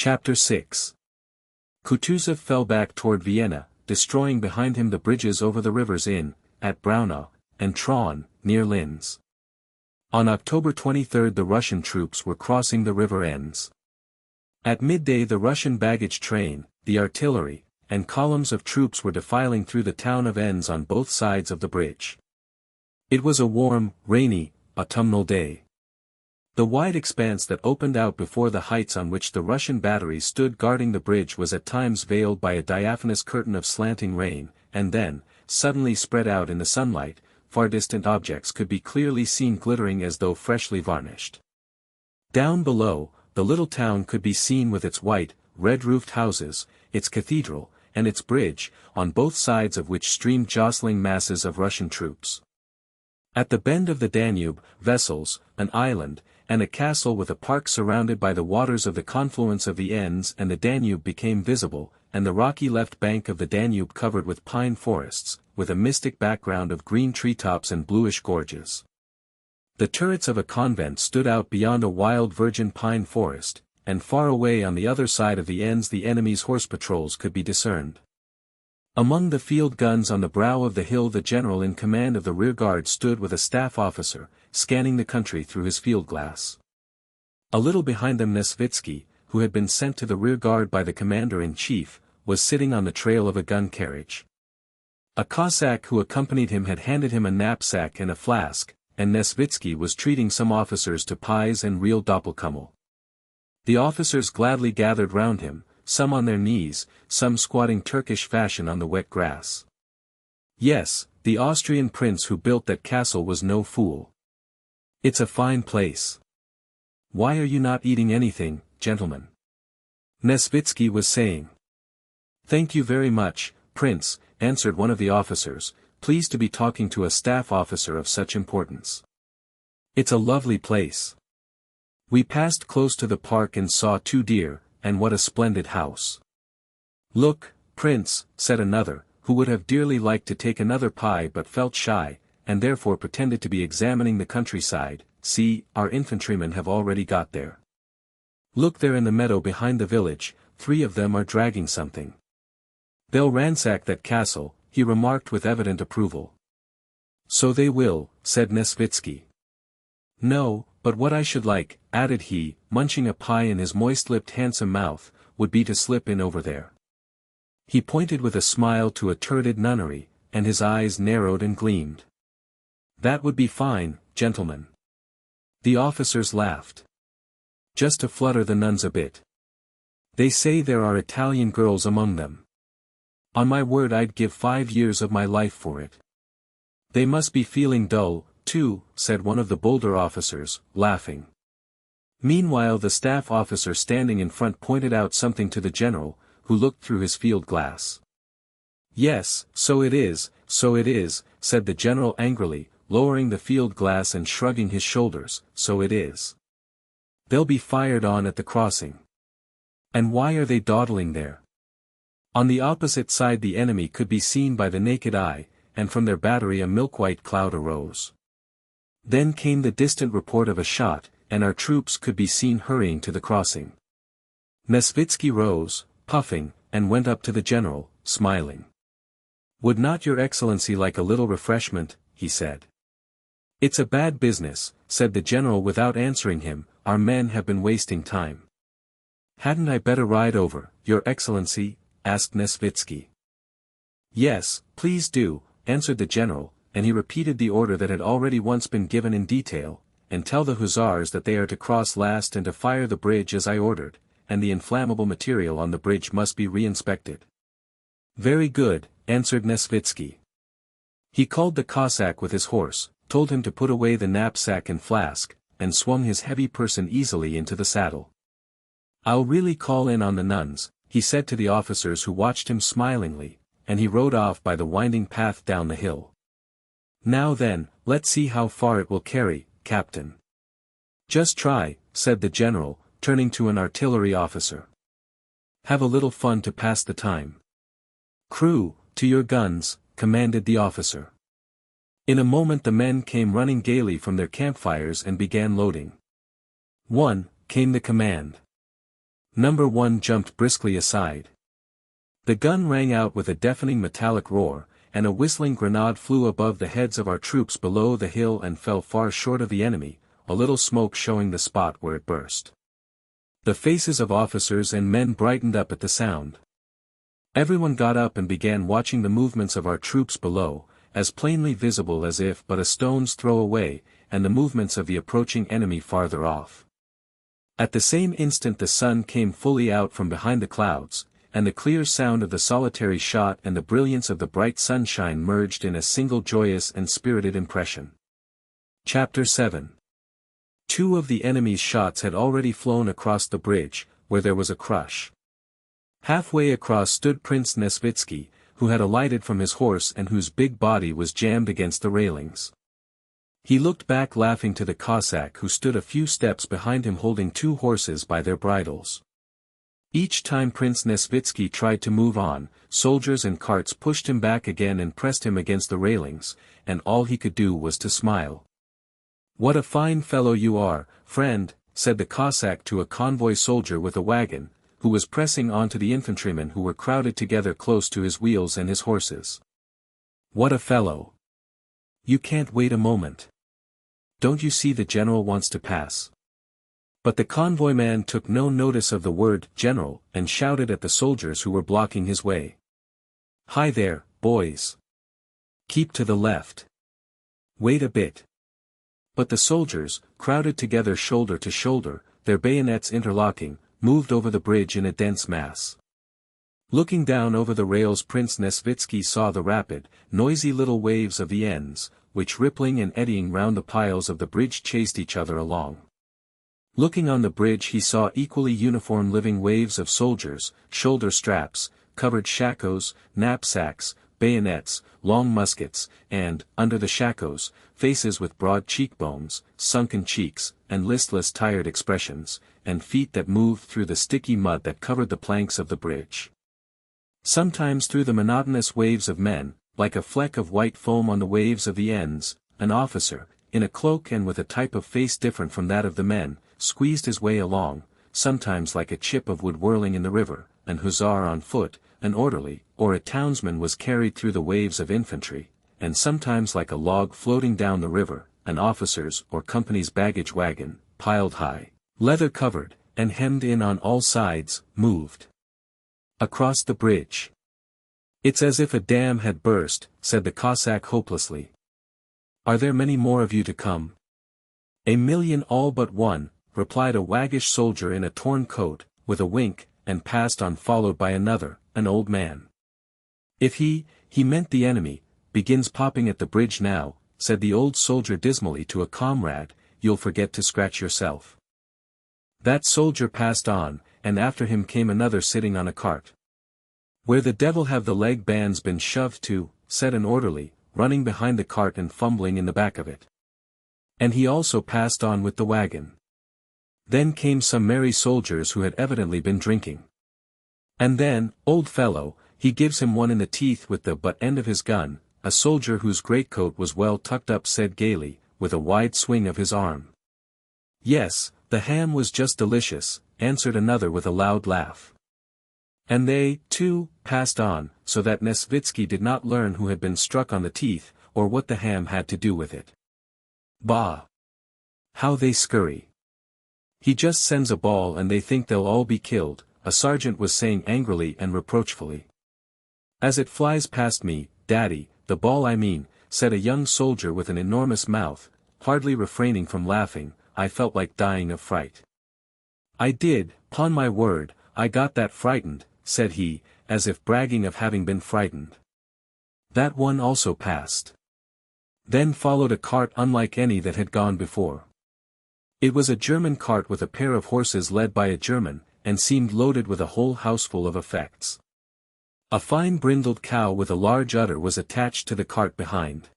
Chapter 6. Kutuzov fell back toward Vienna, destroying behind him the bridges over the rivers at Braunau, and Traun, near Linz. On October 23 the Russian troops were crossing the river Enns. At midday the Russian baggage train, the artillery, and columns of troops were defiling through the town of Enns on both sides of the bridge. It was a warm, rainy, autumnal day. The wide expanse that opened out before the heights on which the Russian batteries stood guarding the bridge was at times veiled by a diaphanous curtain of slanting rain, and then, suddenly spread out in the sunlight, far distant objects could be clearly seen glittering as though freshly varnished. Down below, the little town could be seen with its white, red-roofed houses, its cathedral, and its bridge, on both sides of which streamed jostling masses of Russian troops. At the bend of the Danube, vessels, an island, and a castle with a park surrounded by the waters of the confluence of the Enns and the Danube became visible, and the rocky left bank of the Danube covered with pine forests, with a mystic background of green treetops and bluish gorges. The turrets of a convent stood out beyond a wild virgin pine forest, and far away on the other side of the Enns the enemy's horse patrols could be discerned. Among the field guns on the brow of the hill the general in command of the rearguard stood with a staff officer, scanning the country through his field glass. A little behind them Nesvitsky, who had been sent to the rearguard by the commander-in-chief, was sitting on the trail of a gun carriage. A Cossack who accompanied him had handed him a knapsack and a flask, and Nesvitsky was treating some officers to pies and real doppelkummel. The officers gladly gathered round him, some on their knees, some squatting Turkish fashion on the wet grass. Yes, the Austrian prince who built that castle was no fool. It's a fine place. Why are you not eating anything, gentlemen? Nesvitsky was saying. Thank you very much, Prince, answered one of the officers, pleased to be talking to a staff officer of such importance. It's a lovely place. We passed close to the park and saw 2 deer, and what a splendid house. Look, Prince, said another, who would have dearly liked to take another pie but felt shy, and therefore pretended to be examining the countryside. See, our infantrymen have already got there. Look there in the meadow behind the village, 3 of them are dragging something. They'll ransack that castle, he remarked with evident approval. So they will, said Nesvitsky. No, but what I should like, added he, munching a pie in his moist-lipped handsome mouth, would be to slip in over there. He pointed with a smile to a turreted nunnery, and his eyes narrowed and gleamed. That would be fine, gentlemen. The officers laughed. Just to flutter the nuns a bit. They say there are Italian girls among them. On my word I'd give 5 years of my life for it. They must be feeling dull, too, said one of the bolder officers, laughing. Meanwhile the staff officer standing in front pointed out something to the general, who looked through his field glass. Yes, so it is, said the general angrily, lowering the field glass and shrugging his shoulders, so it is. They'll be fired on at the crossing. And why are they dawdling there? On the opposite side the enemy could be seen by the naked eye, and from their battery a milk-white cloud arose. Then came the distant report of a shot, and our troops could be seen hurrying to the crossing. Nesvitsky rose, puffing, and went up to the general, smiling. Would not your excellency like a little refreshment, he said. It's a bad business, said the general without answering him, our men have been wasting time. Hadn't I better ride over, your excellency? Asked Nesvitsky. Yes, please do, answered the general, and he repeated the order that had already once been given in detail, and tell the hussars that they are to cross last and to fire the bridge as I ordered, and the inflammable material on the bridge must be re-inspected. Very good, answered Nesvitsky. He called the Cossack with his horse, told him to put away the knapsack and flask, and swung his heavy person easily into the saddle. I'll really call in on the nuns, he said to the officers who watched him smilingly, and he rode off by the winding path down the hill. Now then, let's see how far it will carry, Captain. Just try, said the general, turning to an artillery officer. Have a little fun to pass the time. Crew, to your guns, commanded the officer. In a moment the men came running gaily from their campfires and began loading. 1, came the command. Number 1 jumped briskly aside. The gun rang out with a deafening metallic roar, and a whistling grenade flew above the heads of our troops below the hill and fell far short of the enemy, a little smoke showing the spot where it burst. The faces of officers and men brightened up at the sound. Everyone got up and began watching the movements of our troops below, as plainly visible as if but a stone's throw away, and the movements of the approaching enemy farther off. At the same instant the sun came fully out from behind the clouds, and the clear sound of the solitary shot and the brilliance of the bright sunshine merged in a single joyous and spirited impression. Chapter 7. 2 of the enemy's shots had already flown across the bridge, where there was a crush. Halfway across stood Prince Nesvitsky, who had alighted from his horse and whose big body was jammed against the railings. He looked back laughing to the Cossack who stood a few steps behind him holding 2 horses by their bridles. Each time Prince Nesvitsky tried to move on, soldiers and carts pushed him back again and pressed him against the railings, and all he could do was to smile. "What a fine fellow you are, friend," said the Cossack to a convoy soldier with a wagon, who was pressing on to the infantrymen who were crowded together close to his wheels and his horses. "What a fellow! You can't wait a moment. Don't you see the general wants to pass?" But the convoyman took no notice of the word "general" and shouted at the soldiers who were blocking his way. "Hi there, boys! Keep to the left. Wait a bit." But the soldiers, crowded together shoulder to shoulder, their bayonets interlocking, moved over the bridge in a dense mass. Looking down over the rails Prince Nesvitsky saw the rapid, noisy little waves of the ends, which rippling and eddying round the piles of the bridge chased each other along. Looking on the bridge he saw equally uniform living waves of soldiers, shoulder straps, covered shakos, knapsacks, bayonets, long muskets, and, under the shakos, faces with broad cheekbones, sunken cheeks, and listless tired expressions, and feet that moved through the sticky mud that covered the planks of the bridge. Sometimes through the monotonous waves of men, like a fleck of white foam on the waves of the ends, an officer, in a cloak and with a type of face different from that of the men, squeezed his way along, sometimes like a chip of wood whirling in the river, an hussar on foot, an orderly, or a townsman was carried through the waves of infantry, and sometimes like a log floating down the river, an officer's or company's baggage wagon, piled high, leather-covered, and hemmed in on all sides, moved across the bridge. "It's as if a dam had burst," said the Cossack hopelessly. "Are there many more of you to come?" "A million all but one," replied a waggish soldier in a torn coat, with a wink, and passed on followed by another, an old man. "If he meant the enemy, begins popping at the bridge now," said the old soldier dismally to a comrade, "you'll forget to scratch yourself." That soldier passed on, and after him came another sitting on a cart. "Where the devil have the leg bands been shoved to?" said an orderly, running behind the cart and fumbling in the back of it. And he also passed on with the wagon. Then came some merry soldiers who had evidently been drinking. And then, "Old fellow," he gives him one in the teeth with the butt end of his gun, a soldier whose greatcoat was well tucked up said gaily, with a wide swing of his arm. "Yes, the ham was just delicious," answered another with a loud laugh. And they, too, passed on, so that Nesvitsky did not learn who had been struck on the teeth, or what the ham had to do with it. "Bah! How they scurry! He just sends a ball and they think they'll all be killed," a sergeant was saying angrily and reproachfully. "As it flies past me, daddy, the ball I mean," said a young soldier with an enormous mouth, hardly refraining from laughing, "I felt like dying of fright. I did, 'pon my word, I got that frightened," said he, as if bragging of having been frightened. That one also passed. Then followed a cart unlike any that had gone before. It was a German cart with a pair of horses led by a German, and seemed loaded with a whole houseful of effects. A fine brindled cow with a large udder was attached to the cart behind.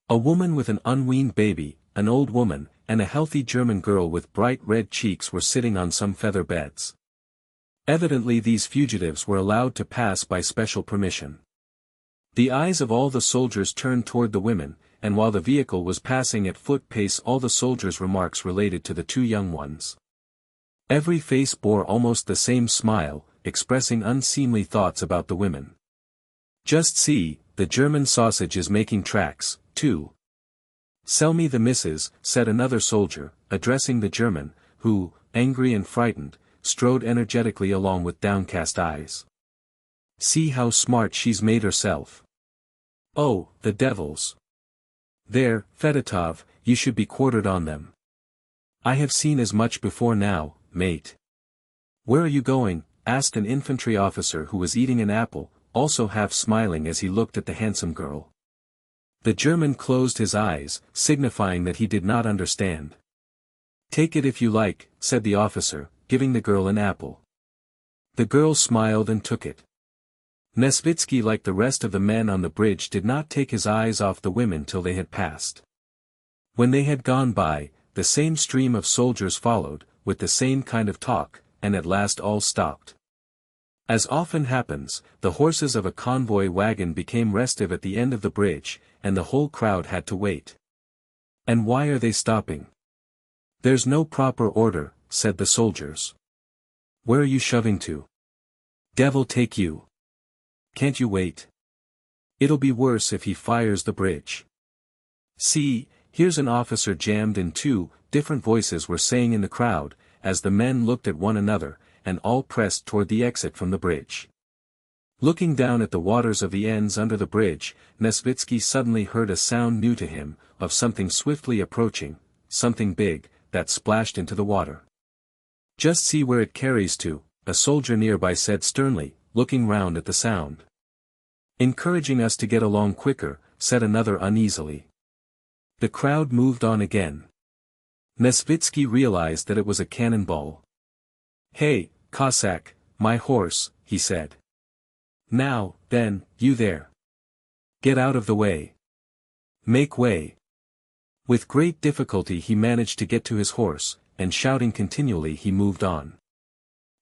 A woman with an unweaned baby, an old woman, and a healthy German girl with bright red cheeks were sitting on some feather beds. Evidently these fugitives were allowed to pass by special permission. The eyes of all the soldiers turned toward the women, and while the vehicle was passing at foot pace all the soldiers' remarks related to the 2 young ones. Every face bore almost the same smile, expressing unseemly thoughts about the women. Just see, the German sausage is making tracks, too. Sell me the missus, said another soldier, addressing the German, who, angry and frightened, strode energetically along with downcast eyes. See how smart she's made herself. Oh, the devils. There, Fedotov, you should be quartered on them. I have seen as much before now, mate. Where are you going? Asked an infantry officer who was eating an apple, also half smiling as he looked at the handsome girl. The German closed his eyes, signifying that he did not understand. Take it if you like, said the officer, giving the girl an apple. The girl smiled and took it. Nesvitsky, like the rest of the men on the bridge, did not take his eyes off the women till they had passed. When they had gone by, the same stream of soldiers followed, with the same kind of talk, and at last all stopped. As often happens, the horses of a convoy wagon became restive at the end of the bridge, and the whole crowd had to wait. And why are they stopping? There's no proper order, said the soldiers. Where are you shoving to? Devil take you. Can't you wait? It'll be worse if he fires the bridge. See, here's an officer jammed in two, different voices were saying in the crowd, as the men looked at one another, and all pressed toward the exit from the bridge. Looking down at the waters of the Enns under the bridge, Nesvitsky suddenly heard a sound new to him, of something swiftly approaching, something big, that splashed into the water. Just see where it carries to, a soldier nearby said sternly, looking round at the sound. Encouraging us to get along quicker, said another uneasily. The crowd moved on again. Nesvitsky realized that it was a cannonball. Hey, Cossack, my horse, he said. Now, then, you there. Get out of the way. Make way. With great difficulty he managed to get to his horse, and shouting continually he moved on.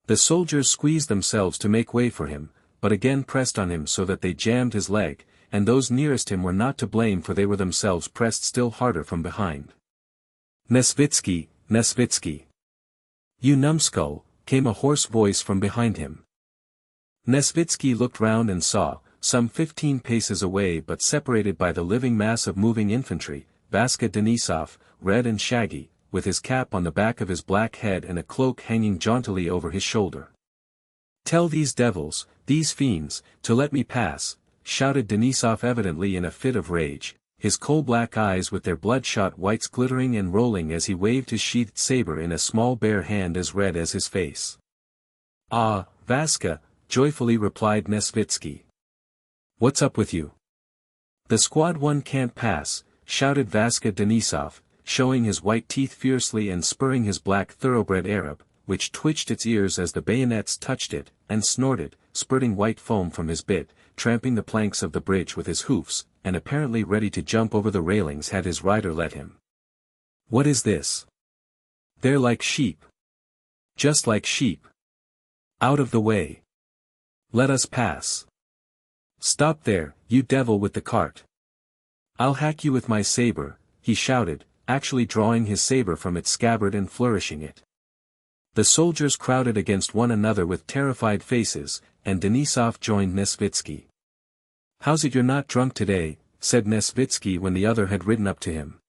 The soldiers squeezed themselves to make way for him, but again pressed on him so that they jammed his leg, and those nearest him were not to blame, for they were themselves pressed still harder from behind. Nesvitsky, Nesvitsky. You numbskull, came a hoarse voice from behind him. Nesvitsky looked round and saw, some 15 paces away but separated by the living mass of moving infantry, Vaska Denisov, red and shaggy, with his cap on the back of his black head and a cloak hanging jauntily over his shoulder. Tell these devils, these fiends, to let me pass, shouted Denisov, evidently in a fit of rage, his coal-black eyes with their bloodshot whites glittering and rolling as he waved his sheathed saber in a small bare hand as red as his face. Ah, Vaska, joyfully replied Nesvitsky. What's up with you? The squad one can't pass, shouted Vaska Denisov, showing his white teeth fiercely and spurring his black thoroughbred Arab, which twitched its ears as the bayonets touched it, and snorted, spurting white foam from his bit, tramping the planks of the bridge with his hoofs, and apparently ready to jump over the railings had his rider let him. What is this? They're like sheep. Just like sheep. Out of the way. Let us pass. Stop there, you devil with the cart. I'll hack you with my saber, he shouted, actually drawing his saber from its scabbard and flourishing it. The soldiers crowded against one another with terrified faces, and Denisov joined Nesvitsky. How's it you're not drunk today, said Nesvitsky when the other had ridden up to him.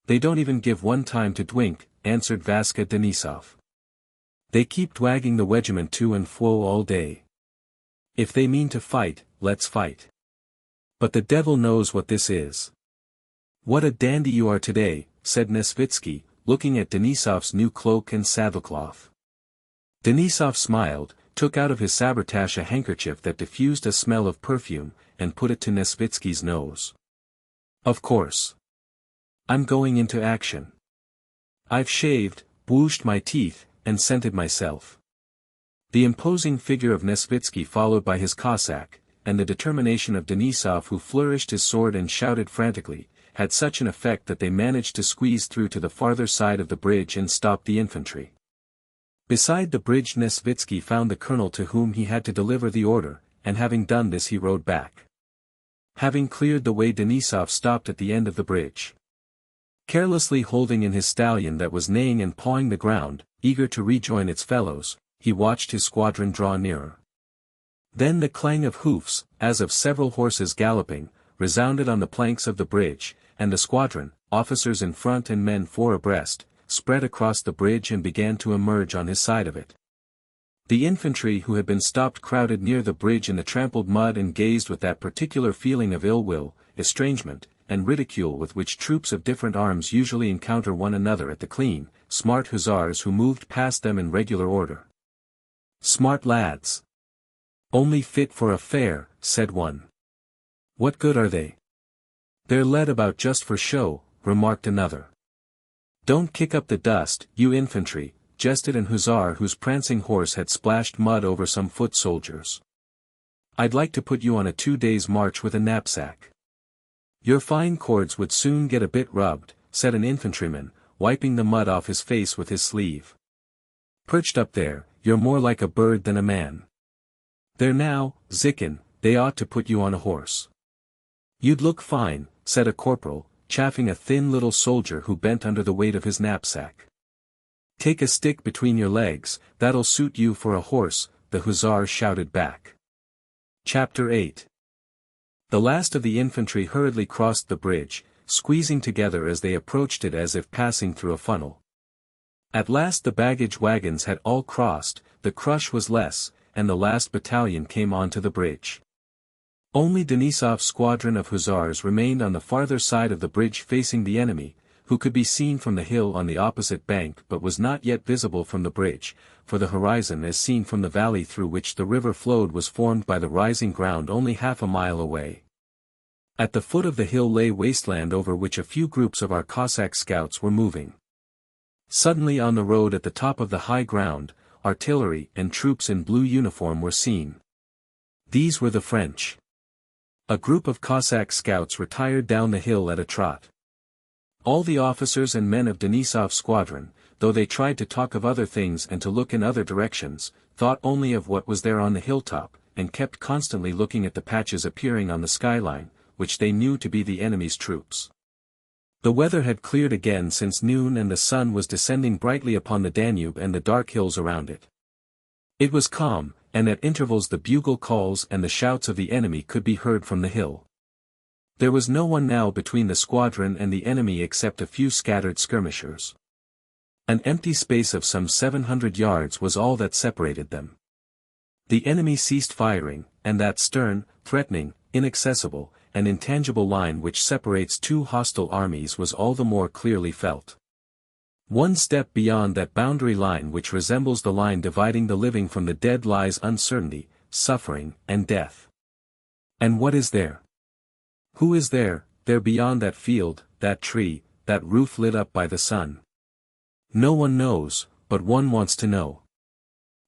They don't even give one time to drink, answered Vaska Denisov. They keep dragging the regiment to and fro all day. If they mean to fight, let's fight. But the devil knows what this is. What a dandy you are today, said Nesvitsky, looking at Denisov's new cloak and saddlecloth. Denisov smiled, took out of his sabretache a handkerchief that diffused a smell of perfume, and put it to Nesvitsky's nose. Of course. I'm going into action. I've shaved, bruised my teeth, and scented myself. The imposing figure of Nesvitsky followed by his Cossack, and the determination of Denisov, who flourished his sword and shouted frantically, had such an effect that they managed to squeeze through to the farther side of the bridge and stop the infantry. Beside the bridge Nesvitsky found the colonel to whom he had to deliver the order, and having done this he rode back. Having cleared the way, Denisov stopped at the end of the bridge. Carelessly holding in his stallion that was neighing and pawing the ground, eager to rejoin its fellows, he watched his squadron draw nearer. Then the clang of hoofs, as of several horses galloping, resounded on the planks of the bridge, and the squadron, officers in front and men four abreast, spread across the bridge and began to emerge on his side of it. The infantry who had been stopped crowded near the bridge in the trampled mud and gazed with that particular feeling of ill will, estrangement, and ridicule with which troops of different arms usually encounter one another at the clean, smart hussars who moved past them in regular order. "Smart lads! Only fit for a fair," said one. "What good are they? They're led about just for show," remarked another. "Don't kick up the dust, you infantry," jested an hussar whose prancing horse had splashed mud over some foot soldiers. "I'd like to put you on a 2 days' march with a knapsack. Your fine cords would soon get a bit rubbed," said an infantryman, wiping the mud off his face with his sleeve. "Perched up there, you're more like a bird than a man. There now, Zicken, they ought to put you on a horse." "You'd look fine," said a corporal, chaffing a thin little soldier who bent under the weight of his knapsack. "Take a stick between your legs, that'll suit you for a horse," the hussar shouted back. Chapter 8. The last of the infantry hurriedly crossed the bridge, squeezing together as they approached it as if passing through a funnel. At last the baggage wagons had all crossed, the crush was less, and the last battalion came onto the bridge. Only Denisov's squadron of hussars remained on the farther side of the bridge facing the enemy, who could be seen from the hill on the opposite bank but was not yet visible from the bridge, for the horizon as seen from the valley through which the river flowed was formed by the rising ground only half a mile away. At the foot of the hill lay wasteland over which a few groups of our Cossack scouts were moving. Suddenly on the road at the top of the high ground, artillery and troops in blue uniform were seen. These were the French. A group of Cossack scouts retired down the hill at a trot. All the officers and men of Denisov's squadron, though they tried to talk of other things and to look in other directions, thought only of what was there on the hilltop, and kept constantly looking at the patches appearing on the skyline, which they knew to be the enemy's troops. The weather had cleared again since noon and the sun was descending brightly upon the Danube and the dark hills around it. It was calm, and at intervals the bugle calls and the shouts of the enemy could be heard from the hill. There was no one now between the squadron and the enemy except a few scattered skirmishers. An empty space of some 700 yards was all that separated them. The enemy ceased firing, and that stern, threatening, inaccessible, and intangible line which separates two hostile armies was all the more clearly felt. One step beyond that boundary line which resembles the line dividing the living from the dead lies uncertainty, suffering, and death. And what is there? Who is there beyond that field, that tree, that roof lit up by the sun? No one knows, but one wants to know.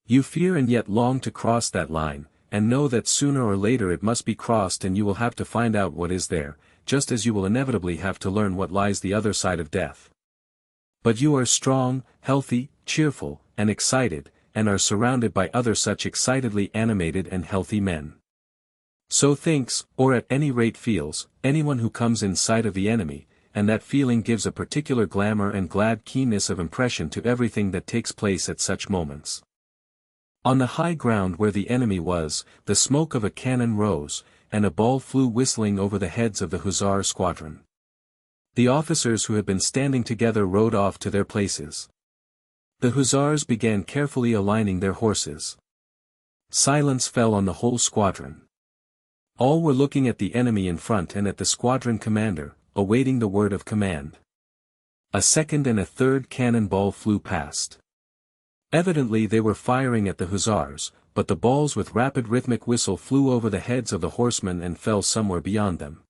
You fear and yet long to cross that line, and know that sooner or later it must be crossed and you will have to find out what is there, just as you will inevitably have to learn what lies the other side of death. But you are strong, healthy, cheerful, and excited, and are surrounded by other such excitedly animated and healthy men. So thinks, or at any rate feels, anyone who comes in sight of the enemy, and that feeling gives a particular glamour and glad keenness of impression to everything that takes place at such moments. On the high ground where the enemy was, the smoke of a cannon rose, and a ball flew whistling over the heads of the hussar squadron. The officers who had been standing together rode off to their places. The hussars began carefully aligning their horses. Silence fell on the whole squadron. All were looking at the enemy in front and at the squadron commander, awaiting the word of command. A second and a third cannon ball flew past. Evidently they were firing at the hussars, but the balls with rapid rhythmic whistle flew over the heads of the horsemen and fell somewhere beyond them.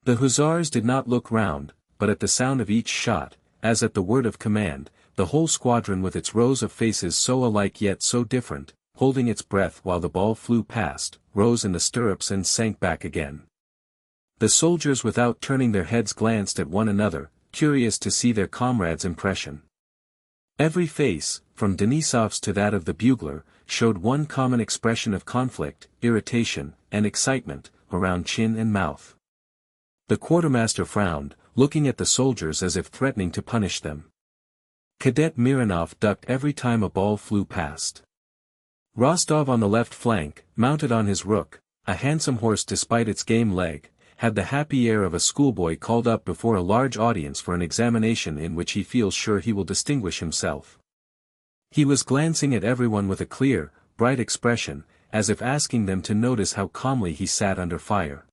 The hussars did not look round, but at the sound of each shot, as at the word of command, the whole squadron with its rows of faces so alike yet so different, holding its breath while the ball flew past, rose in the stirrups and sank back again. The soldiers without turning their heads glanced at one another, curious to see their comrades' impression. Every face, from Denisov's to that of the bugler, showed one common expression of conflict, irritation, and excitement, around chin and mouth. The quartermaster frowned, looking at the soldiers as if threatening to punish them. Cadet Mironov ducked every time a ball flew past. Rostov on the left flank, mounted on his rook, a handsome horse despite its game leg, had the happy air of a schoolboy called up before a large audience for an examination in which he feels sure he will distinguish himself. He was glancing at everyone with a clear, bright expression, as if asking them to notice how calmly he sat under fire.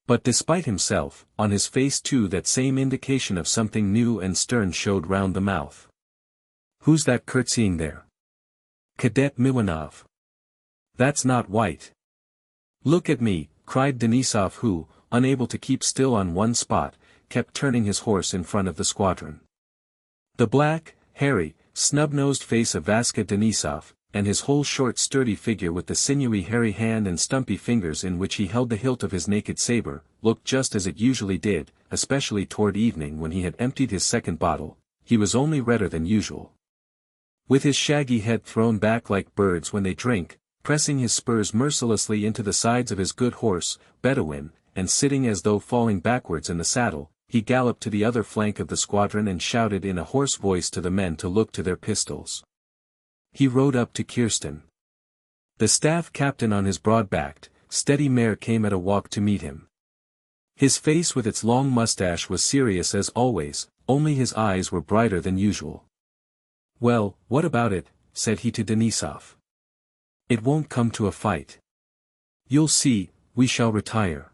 But despite himself, on his face too that same indication of something new and stern showed round the mouth. "Who's that curtsying there?" "Cadet Mironov." "That's not white." "Look at me," cried Denisov who, unable to keep still on one spot, kept turning his horse in front of the squadron. The black, hairy, snub-nosed face of Vaska Denisov, and his whole short sturdy figure with the sinewy hairy hand and stumpy fingers in which he held the hilt of his naked saber, looked just as it usually did, especially toward evening when he had emptied his second bottle. He was only redder than usual. With his shaggy head thrown back like birds when they drink, pressing his spurs mercilessly into the sides of his good horse, Bedouin, and sitting as though falling backwards in the saddle, he galloped to the other flank of the squadron and shouted in a hoarse voice to the men to look to their pistols. He rode up to Kirsten. The staff captain on his broad-backed, steady mare came at a walk to meet him. His face with its long mustache was serious as always, only his eyes were brighter than usual. "Well, what about it?" said he to Denisov. "It won't come to a fight. You'll see, we shall retire."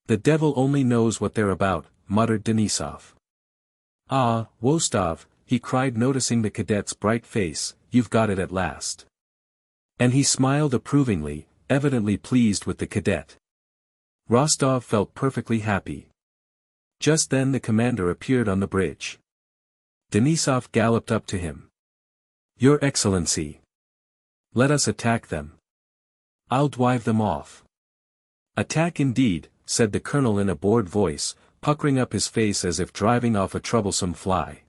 "The devil only knows what they're about," muttered Denisov. "Ah, Wostov," he cried noticing the cadet's bright face, "you've got it at last." And he smiled approvingly, evidently pleased with the cadet. Rostov felt perfectly happy. Just then the commander appeared on the bridge. Denisov galloped up to him. "Your Excellency! Let us attack them. I'll drive them off." "Attack indeed," said the colonel in a bored voice, puckering up his face as if driving off a troublesome fly.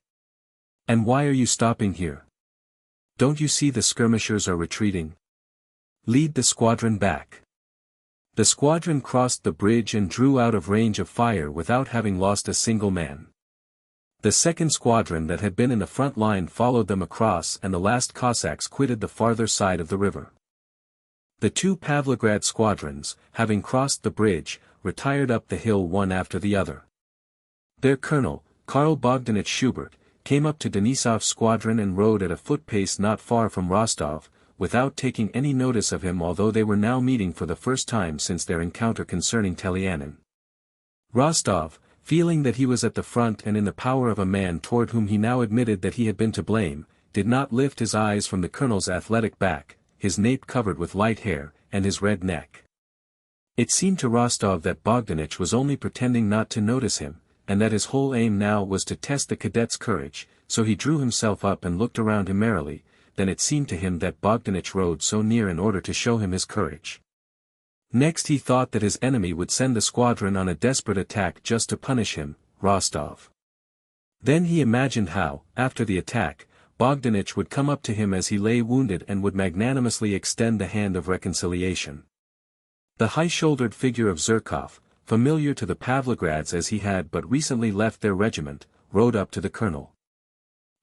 "And why are you stopping here? Don't you see the skirmishers are retreating? Lead the squadron back." The squadron crossed the bridge and drew out of range of fire without having lost a single man. The second squadron that had been in the front line followed them across and the last Cossacks quitted the farther side of the river. The two Pavlograd squadrons, having crossed the bridge, retired up the hill one after the other. Their colonel, Karl Bogdanich Schubert, came up to Denisov's squadron and rode at a foot-pace not far from Rostov, without taking any notice of him although they were now meeting for the first time since their encounter concerning Telianin. Rostov, feeling that he was at the front and in the power of a man toward whom he now admitted that he had been to blame, did not lift his eyes from the colonel's athletic back, his nape covered with light hair, and his red neck. It seemed to Rostov that Bogdanich was only pretending not to notice him, and that his whole aim now was to test the cadet's courage, so he drew himself up and looked around him merrily. Then it seemed to him that Bogdanich rode so near in order to show him his courage. Next he thought that his enemy would send the squadron on a desperate attack just to punish him, Rostov. Then he imagined how, after the attack, Bogdanich would come up to him as he lay wounded and would magnanimously extend the hand of reconciliation. The high-shouldered figure of Zherkov, familiar to the Pavlograds as he had but recently left their regiment, rode up to the colonel.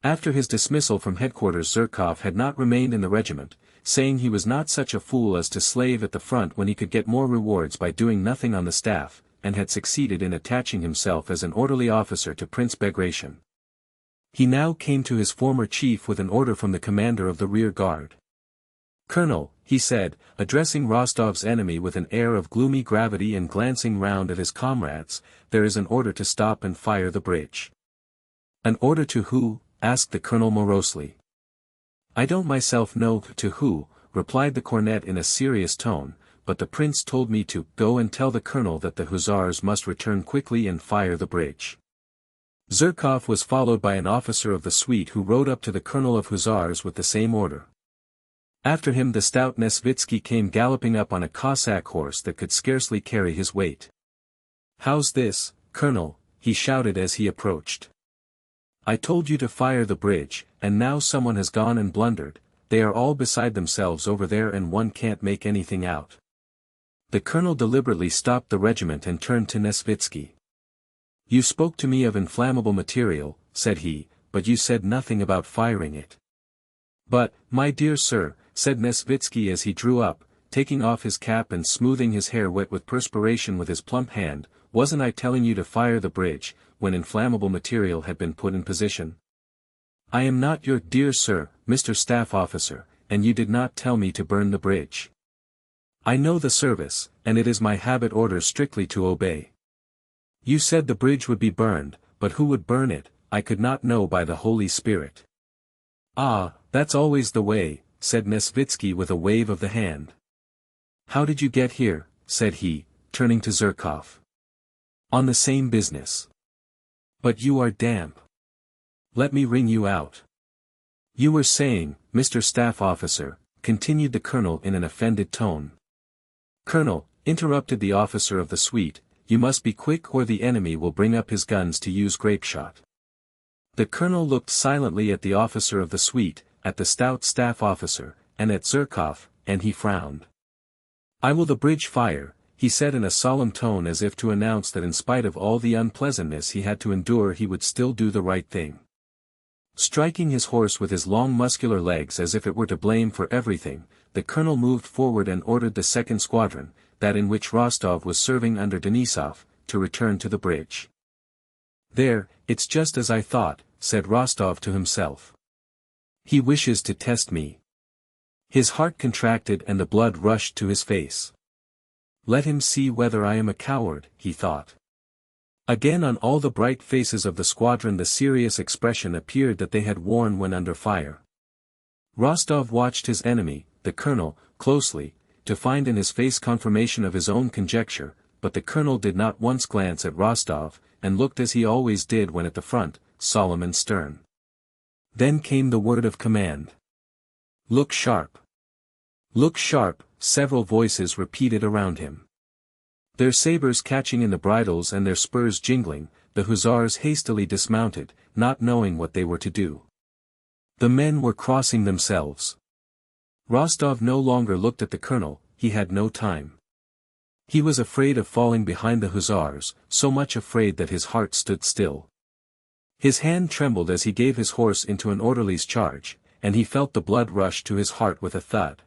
After his dismissal from headquarters Zherkov had not remained in the regiment, saying he was not such a fool as to slave at the front when he could get more rewards by doing nothing on the staff, and had succeeded in attaching himself as an orderly officer to Prince Bagration. He now came to his former chief with an order from the commander of the rear guard. "Colonel," he said, addressing Rostov's enemy with an air of gloomy gravity and glancing round at his comrades, "there is an order to stop and fire the bridge." "An order to who?" asked the colonel morosely. "I don't myself know to who," replied the cornet in a serious tone, "but the prince told me to go and tell the colonel that the hussars must return quickly and fire the bridge." Zherkov was followed by an officer of the suite who rode up to the colonel of hussars with the same order. After him the stout Nesvitsky came galloping up on a Cossack horse that could scarcely carry his weight. "How's this, colonel?" he shouted as he approached. "I told you to fire the bridge, and now someone has gone and blundered. They are all beside themselves over there and one can't make anything out." The colonel deliberately stopped the regiment and turned to Nesvitsky. "You spoke to me of inflammable material," said he, but you said nothing about firing it. But, my dear sir, said Nesvitsky as he drew up, taking off his cap and smoothing his hair wet with perspiration with his plump hand, wasn't I telling you to fire the bridge, when inflammable material had been put in position? I am not your dear sir, Mr. Staff Officer, and you did not tell me to burn the bridge. I know the service, and it is my habit orders strictly to obey. You said the bridge would be burned, but who would burn it, I could not know by the Holy Spirit. Ah, that's always the way, said Nesvitsky with a wave of the hand. How did you get here, said he, turning to Zherkov. On the same business. But you are damp. Let me wring you out. You were saying, Mr. Staff Officer, continued the colonel in an offended tone. Colonel, interrupted the officer of the suite, you must be quick or the enemy will bring up his guns to use grapeshot. The colonel looked silently at the officer of the suite, at the stout staff officer, and at Zherkov, and he frowned. I will the bridge fire, he said in a solemn tone as if to announce that in spite of all the unpleasantness he had to endure he would still do the right thing. Striking his horse with his long muscular legs as if it were to blame for everything, the colonel moved forward and ordered the second squadron, that in which Rostov was serving under Denisov, to return to the bridge. There, it's just as I thought, said Rostov to himself. He wishes to test me. His heart contracted and the blood rushed to his face. Let him see whether I am a coward, he thought. Again on all the bright faces of the squadron the serious expression appeared that they had worn when under fire. Rostov watched his enemy, the colonel, closely, to find in his face confirmation of his own conjecture, but the colonel did not once glance at Rostov, and looked as he always did when at the front, solemn and stern. Then came the word of command. Look sharp. Look sharp, several voices repeated around him. Their sabers catching in the bridles and their spurs jingling, the hussars hastily dismounted, not knowing what they were to do. The men were crossing themselves. Rostov no longer looked at the colonel, he had no time. He was afraid of falling behind the hussars, so much afraid that his heart stood still. His hand trembled as he gave his horse into an orderly's charge, and he felt the blood rush to his heart with a thud.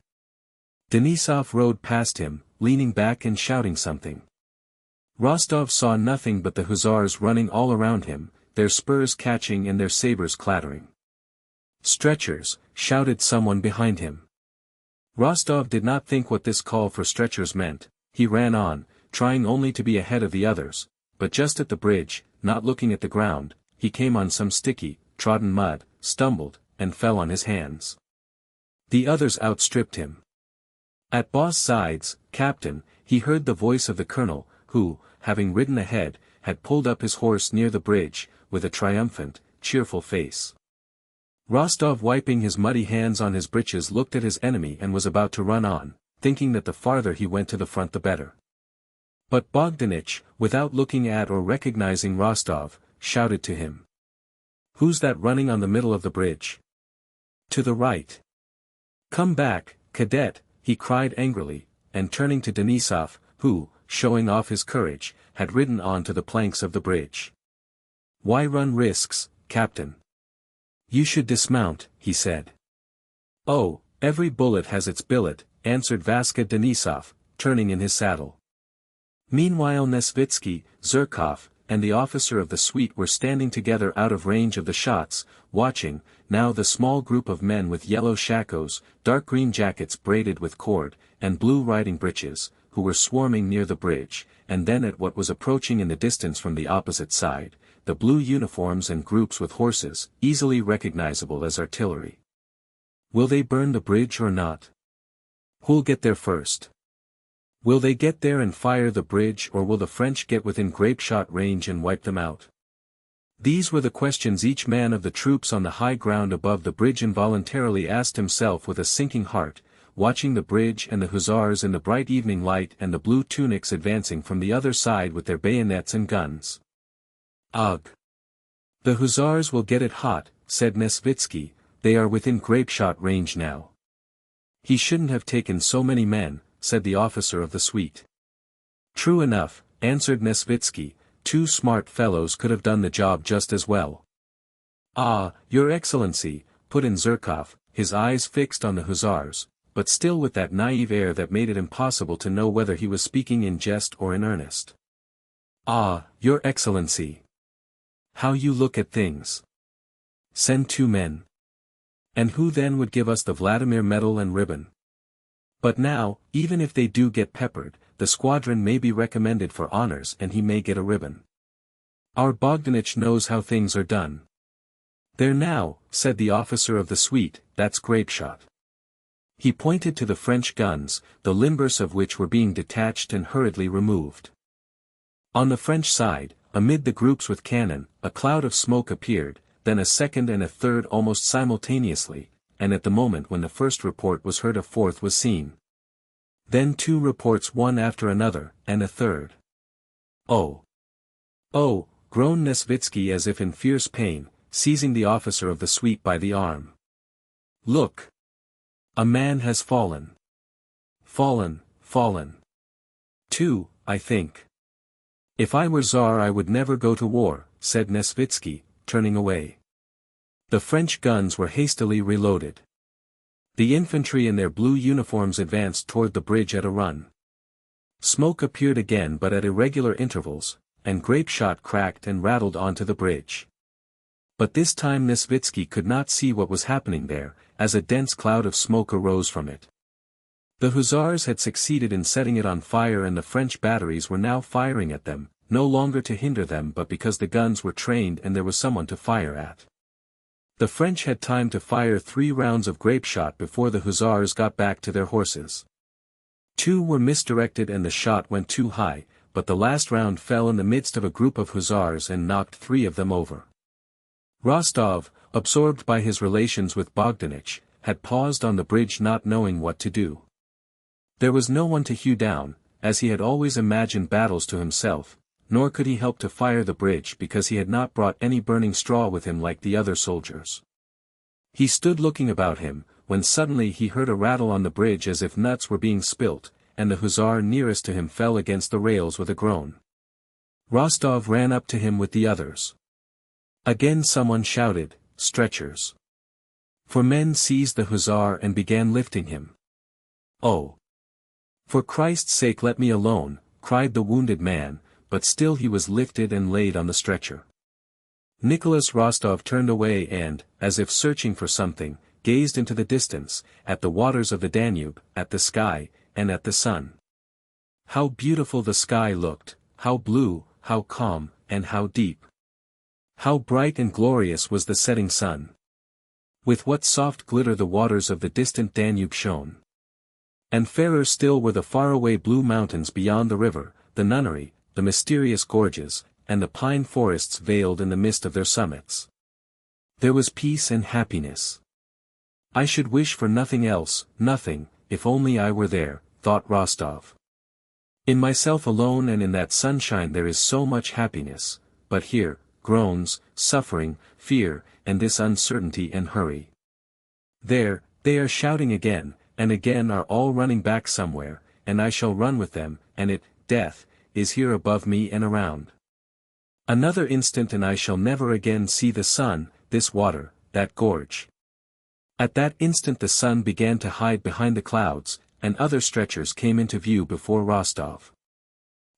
Denisov rode past him, leaning back and shouting something. Rostov saw nothing but the hussars running all around him, their spurs catching and their sabers clattering. Stretchers, shouted someone behind him. Rostov did not think what this call for stretchers meant, he ran on, trying only to be ahead of the others, but just at the bridge, not looking at the ground, he came on some sticky, trodden mud, stumbled, and fell on his hands. The others outstripped him. At Boss Sides, Captain, he heard the voice of the colonel, who, having ridden ahead, had pulled up his horse near the bridge, with a triumphant, cheerful face. Rostov wiping his muddy hands on his breeches looked at his enemy and was about to run on, thinking that the farther he went to the front the better. But Bogdanich, without looking at or recognizing Rostov, shouted to him. Who's that running on the middle of the bridge? To the right. Come back, cadet, he cried angrily, and turning to Denisov, who, showing off his courage, had ridden on to the planks of the bridge. Why run risks, Captain? You should dismount, he said. Oh, every bullet has its billet, answered Vaska Denisov, turning in his saddle. Meanwhile Nesvitsky, Zherkov, and the officer of the suite were standing together out of range of the shots, watching, now the small group of men with yellow shakos, dark green jackets braided with cord, and blue riding breeches, who were swarming near the bridge, and then at what was approaching in the distance from the opposite side, the blue uniforms and groups with horses, easily recognizable as artillery. Will they burn the bridge or not? Who'll get there first? Will they get there and fire the bridge or will the French get within grapeshot range and wipe them out? These were the questions each man of the troops on the high ground above the bridge involuntarily asked himself with a sinking heart, watching the bridge and the hussars in the bright evening light and the blue tunics advancing from the other side with their bayonets and guns. Ugh! The hussars will get it hot, said Nesvitsky, they are within grapeshot range now. He shouldn't have taken so many men, said the officer of the suite. True enough, answered Nesvitsky, two smart fellows could have done the job just as well. "Ah, your excellency," put in Zherkov, his eyes fixed on the hussars, but still with that naive air that made it impossible to know whether he was speaking in jest or in earnest. "Ah, your excellency. How you look at things. Send 2 men. And who then would give us the Vladimir medal and ribbon? But now, even if they do get peppered, the squadron may be recommended for honors and he may get a ribbon. Our Bogdanich knows how things are done." "There now," said the officer of the suite, "that's grapeshot." He pointed to the French guns, the limbers of which were being detached and hurriedly removed. On the French side, amid the groups with cannon, a cloud of smoke appeared, then a second and a third almost simultaneously, and at the moment when the first report was heard a fourth was seen. Then 2 reports one after another, and a third. "Oh! Oh!" groaned Nesvitsky as if in fierce pain, seizing the officer of the suite by the arm. "Look! A man has fallen. Fallen. 2, I think. If I were Tsar I would never go to war," said Nesvitsky, turning away. The French guns were hastily reloaded. The infantry in their blue uniforms advanced toward the bridge at a run. Smoke appeared again but at irregular intervals, and grapeshot cracked and rattled onto the bridge. But this time Nesvitsky could not see what was happening there, as a dense cloud of smoke arose from it. The hussars had succeeded in setting it on fire and the French batteries were now firing at them, no longer to hinder them but because the guns were trained and there was someone to fire at. The French had time to fire 3 rounds of grapeshot before the hussars got back to their horses. 2 were misdirected and the shot went too high, but the last round fell in the midst of a group of hussars and knocked 3 of them over. Rostov, absorbed by his relations with Bogdanich, had paused on the bridge not knowing what to do. There was no one to hew down, as he had always imagined battles to himself, nor could he help to fire the bridge because he had not brought any burning straw with him like the other soldiers. He stood looking about him, when suddenly he heard a rattle on the bridge as if nuts were being spilt, and the hussar nearest to him fell against the rails with a groan. Rostov ran up to him with the others. Again someone shouted, "Stretchers!" 4 men seized the hussar and began lifting him. "Oh! For Christ's sake let me alone," cried the wounded man, but still he was lifted and laid on the stretcher. Nicholas Rostov turned away and, as if searching for something, gazed into the distance, at the waters of the Danube, at the sky, and at the sun. How beautiful the sky looked, how blue, how calm, and how deep. How bright and glorious was the setting sun. With what soft glitter the waters of the distant Danube shone. And fairer still were the faraway blue mountains beyond the river, the nunnery, the mysterious gorges, and the pine forests veiled in the mist of their summits. There was peace and happiness. I should wish for nothing else, nothing, if only I were there, thought Rostov. In myself alone and in that sunshine there is so much happiness, but here, groans, suffering, fear, and this uncertainty and hurry. There, they are shouting again, and again are all running back somewhere, and I shall run with them, and it, death, is here above me and around. Another instant and I shall never again see the sun, this water, that gorge. At that instant the sun began to hide behind the clouds, and other stretchers came into view before Rostov.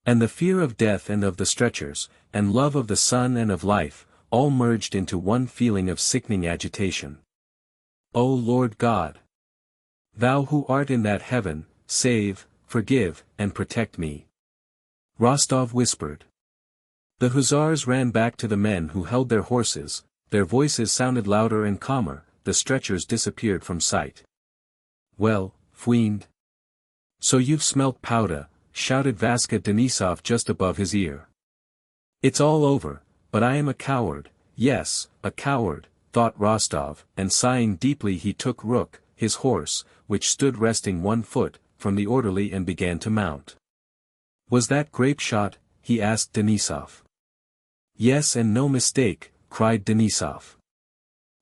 And the fear of death and of the stretchers, and love of the sun and of life, all merged into one feeling of sickening agitation. O Lord God! Thou who art in that heaven, save, forgive, and protect me. Rostov whispered. The hussars ran back to the men who held their horses, their voices sounded louder and calmer, the stretchers disappeared from sight. Well, fiend. So you've smelt powder, shouted Vaska Denisov just above his ear. It's all over, but I am a coward, yes, a coward, thought Rostov, and sighing deeply he took Rook, his horse, which stood resting 1 foot, from the orderly and began to mount. Was that grapeshot? He asked Denisov. Yes and no mistake, cried Denisov.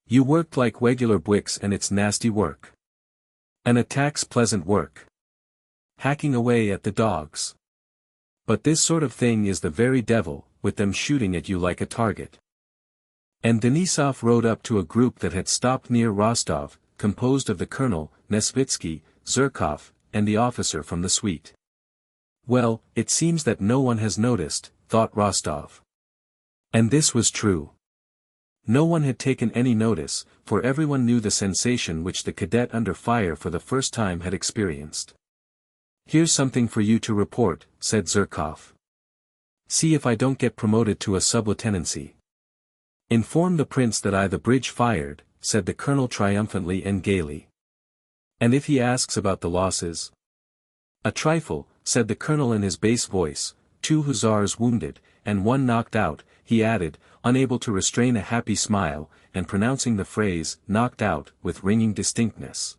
You worked like regular Bwix and it's nasty work. An attack's pleasant work. Hacking away at the dogs. But this sort of thing is the very devil, with them shooting at you like a target. And Denisov rode up to a group that had stopped near Rostov, composed of the colonel, Nesvitsky, Zherkov, and the officer from the suite. Well, it seems that no one has noticed, thought Rostov. And this was true. No one had taken any notice, for everyone knew the sensation which the cadet under fire for the first time had experienced. "Here's something for you to report," said Zherkov. "See if I don't get promoted to a sub-lieutenancy." "Inform the prince that the bridge fired," said the colonel triumphantly and gaily. "And if he asks about the losses?" "A trifle," said the colonel in his bass voice, "2 hussars wounded, and 1 knocked out," he added, unable to restrain a happy smile, and pronouncing the phrase, knocked out, with ringing distinctness.